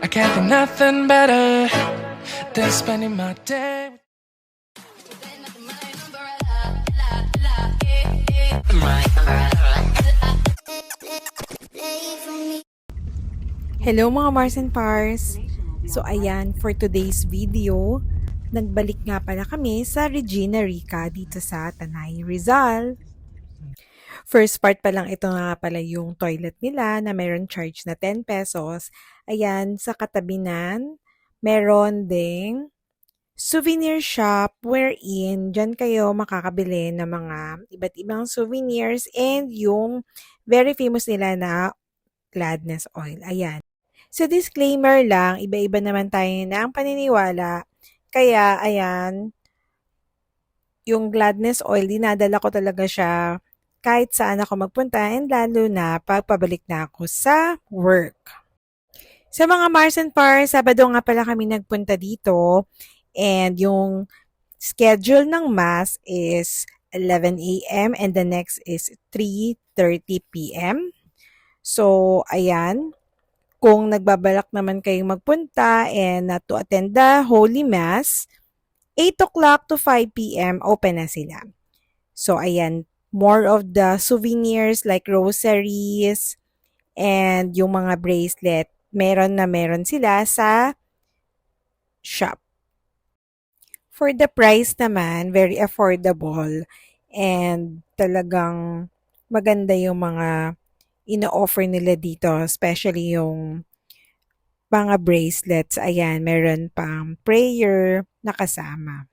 I can't think nothing better than spending my day. Hello mga Mars and Pars! So ayan, for today's video, nagbalik nga pala kami sa Regina Rica dito sa Tanay, Rizal. First part pa lang ito nga pala yung toilet nila na meron charge na 10 pesos. Ayan, sa katabinan, meron ding souvenir shop wherein dyan kayo makakabili ng mga iba't ibang souvenirs and yung very famous nila na gladness oil. Ayan. So disclaimer lang, iba-iba naman tayo ng paniniwala. Kaya ayan, yung gladness oil, dinadala ko talaga siya kahit saan ako magpunta and lalo na pagpabalik na ako sa work. Sa mga Mars and Pars, Sabado nga pala kami nagpunta dito and yung schedule ng mass is 11 a.m. and the next is 3:30 p.m. So, ayan, kung nagbabalak naman kayong magpunta and to attend the Holy Mass, 8 o'clock to 5 p.m. open na sila. So, ayan, more of the souvenirs like rosaries and yung mga bracelet, meron sila sa shop. For the price naman, very affordable and talagang maganda yung mga ino-offer nila dito, especially yung mga bracelets. Ayan, meron pang prayer na kasama.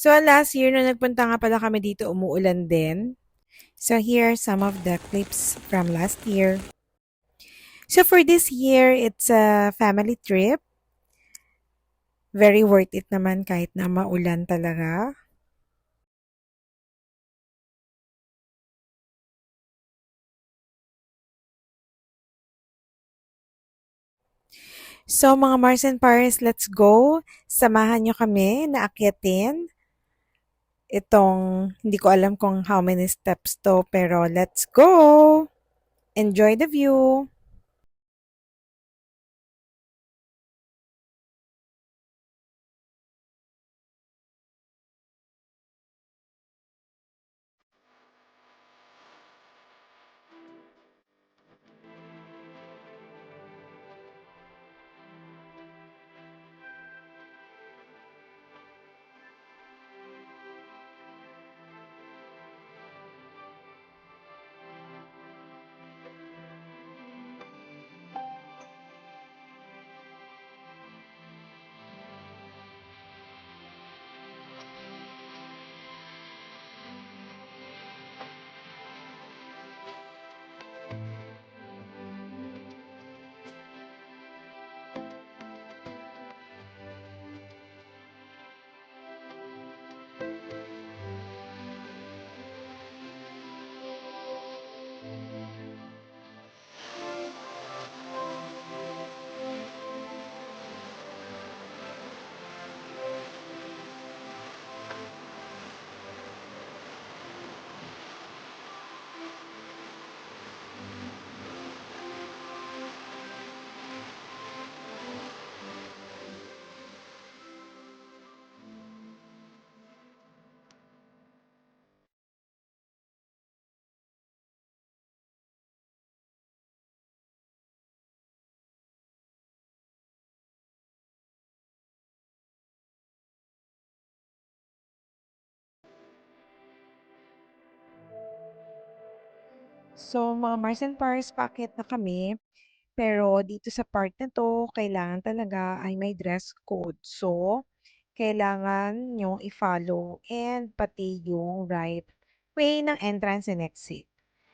So, last year, nung nagpunta nga pala kami dito, umuulan din. So, here are some of the clips from last year. So, for this year, it's a family trip. Very worth it naman kahit na maulan talaga. So, mga Mars and Paris, let's go. Samahan nyo kami na akyatin itong, hindi ko alam kung how many steps to, pero let's go! Enjoy the view! So, mga Mars and Paris, packet na kami. Pero dito sa part na to, kailangan talaga ay may dress code. So, kailangan yung i-follow and pati yung right way ng entrance and exit.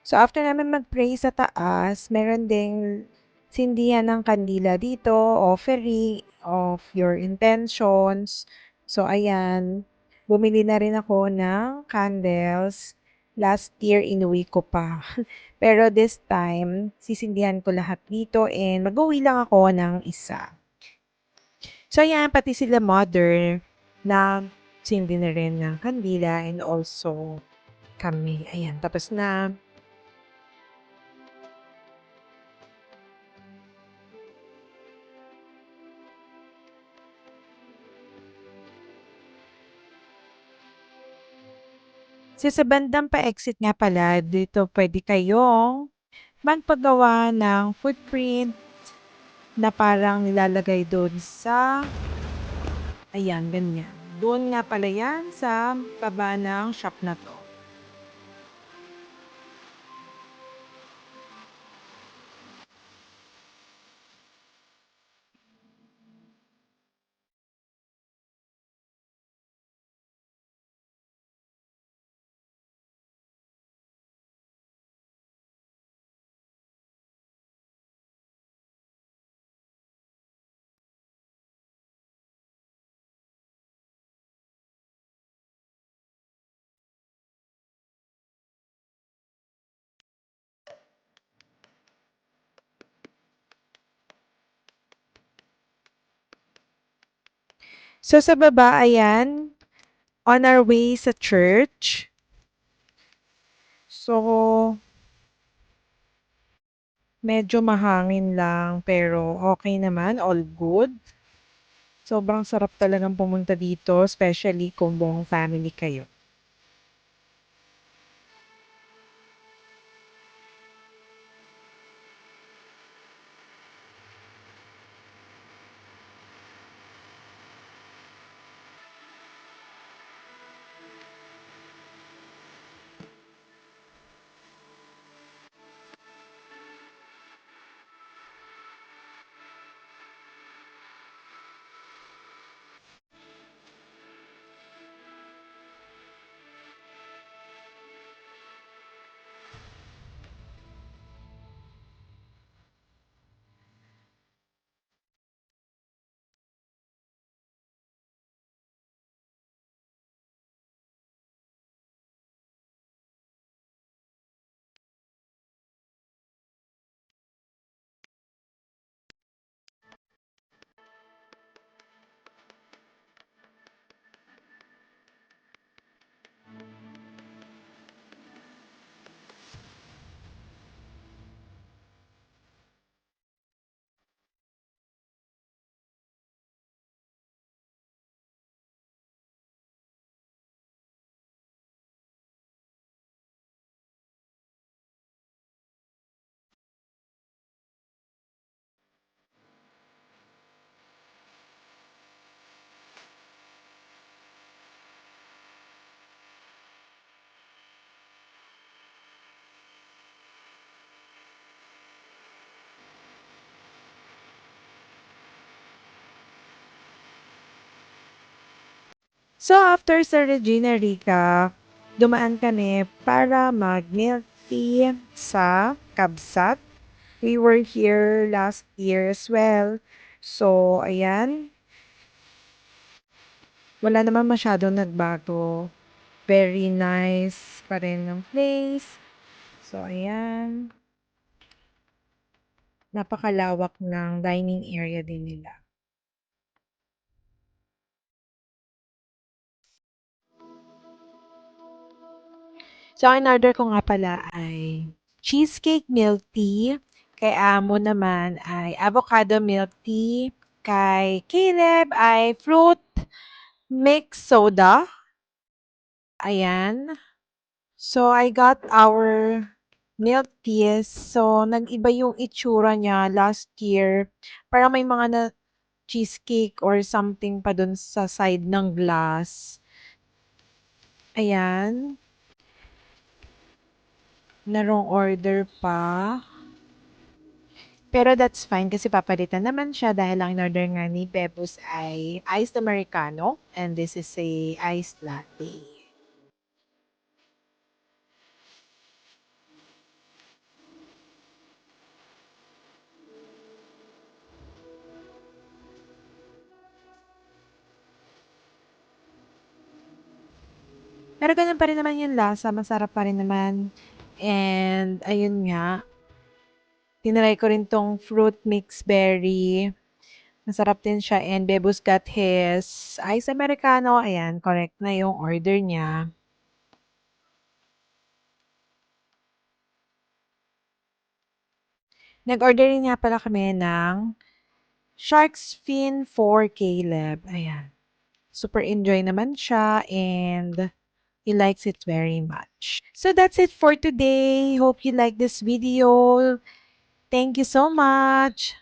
So, after namin mag-pray sa taas, meron ding sindihan ng kandila dito, offering of your intentions. So, ayan, bumili na rin ako ng candles Last year, inuwi ko pa. Pero this time, sisindihan ko lahat dito and mag-uwi lang ako ng isa. So, ayan, pati sila mother na sindi na rin ng kandila and also kami. Ayan, tapos na. So, sa bandang pa-exit nga pala, dito pwede kayong magpagawa ng footprint na parang nilalagay doon sa, ayan, ganyan. Doon nga pala yan sa baba ng shop na to. So, sa baba, ayan, on our way sa church. So, medyo mahangin lang, pero okay naman, all good. Sobrang sarap talagang pumunta dito, especially kung buong family kayo. So, after sa Regina Rica, dumaan kami para mag-milk tea sa Kabsat. We were here last year as well. So, ayan, wala naman masyadong nagbago. Very nice pa rin yung place. So, ayan, napakalawak ng dining area din nila. So, ang in-order ko nga pala ay cheesecake milk tea. Kay Amo naman ay avocado milk tea. Kay Caleb ay fruit mix soda. Ayan. So, I got our milk teas. So, nag-iba yung itsura niya last year. Parang may mga na cheesecake or something pa dun sa side ng glass. Ayan. Na wrong order pa. Pero that's fine kasi papalitan naman siya dahil ang in-order nga ni Bebus ay iced americano and this is a iced latte. Pero ganun pa rin naman yung lasa, masarap pa rin naman. And ayun nga, tinry ko rin tong fruit mix berry. Masarap din siya and Bebus got his ice americano. Ayan, correct na yung order niya. Nag-order rin nga pala kami ng shark's fin for Caleb. Ayan. Super enjoy naman siya and he likes it very much. So that's it for today. Hope you like this video. Thank you so much.